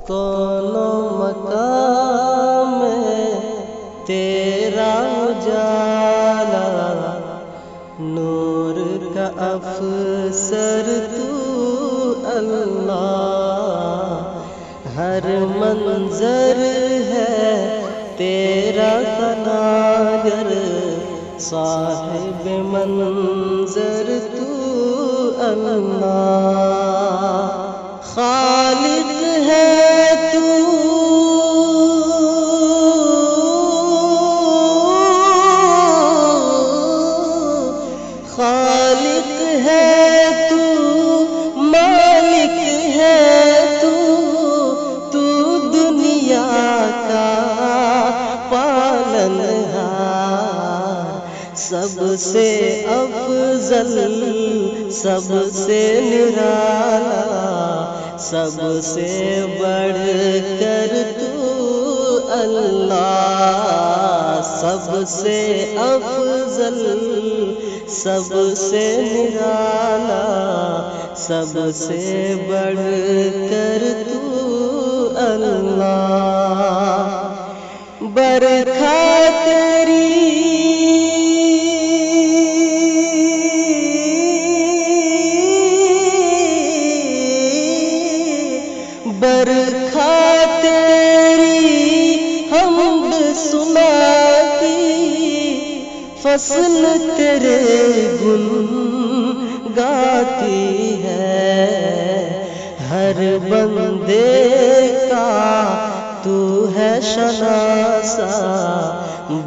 کون مقام میں تیرا اجالا، نور کا افسر تو اللہ، ہر منظر ہے تیرا تناگر، صاحب منظر تو اللہ، خالق ہے تو خالق ہے تو مالک ہے تو دنیا کا پالنہار، سب سے افضل، سب سے نرالا، سب سے بڑھ کر تو اللہ، سب سے افضل، سب سے نرالا، سب سے بڑھ کر تو اللہ، برکھا تیری برکھا تیری حمد سناتی، فصل تیرے گن گاتی ہے، ہر بندے کا تو ہے شناسا،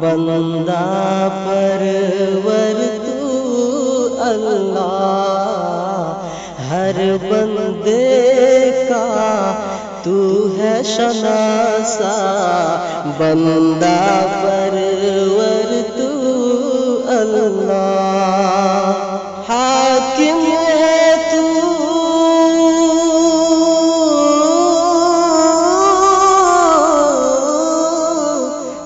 بندہ پرور تو اللہ، ہر بندے کا تو ہے شناسا، بندہ پرور تو اللہ، حاکم ہے تو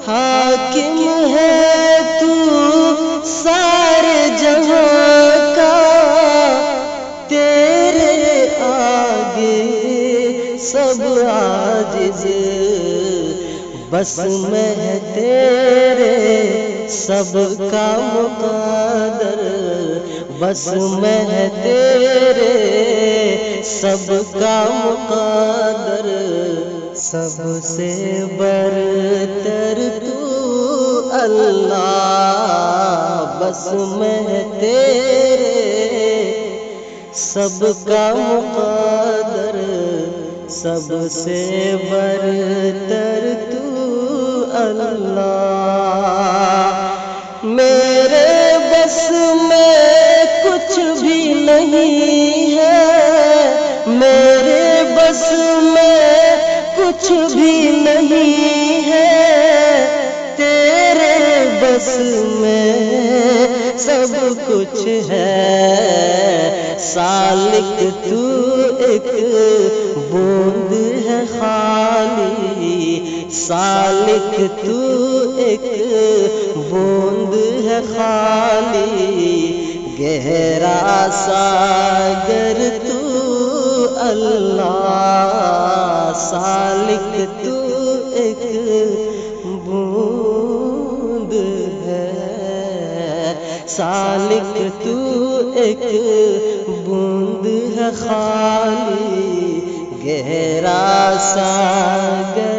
حاکم ہے تو سارے جہاں کا، تیرے آگے سب عاجز، بس میں ہے تیرے سب کا مقدر، بس میں ہے تیرے سب کا مقدر، سب سے برتر تو اللہ، بس میں ہے تیرے سب کا مقدر، سب سے برتر تو اللہ، میرے بس میں کچھ بھی نہیں ہے، میرے بس میں کچھ بھی نہیں ہے، تیرے بس میں سب کچھ ہے، سالک تو ایک بوند ہے خالی، سالک تو ایک بوند ہے خالی، گہرا ساگر تو اللہ، سالک تو ایک بوند ہے، سالک تو ایک بوند ہے خالی، گہرا ساگر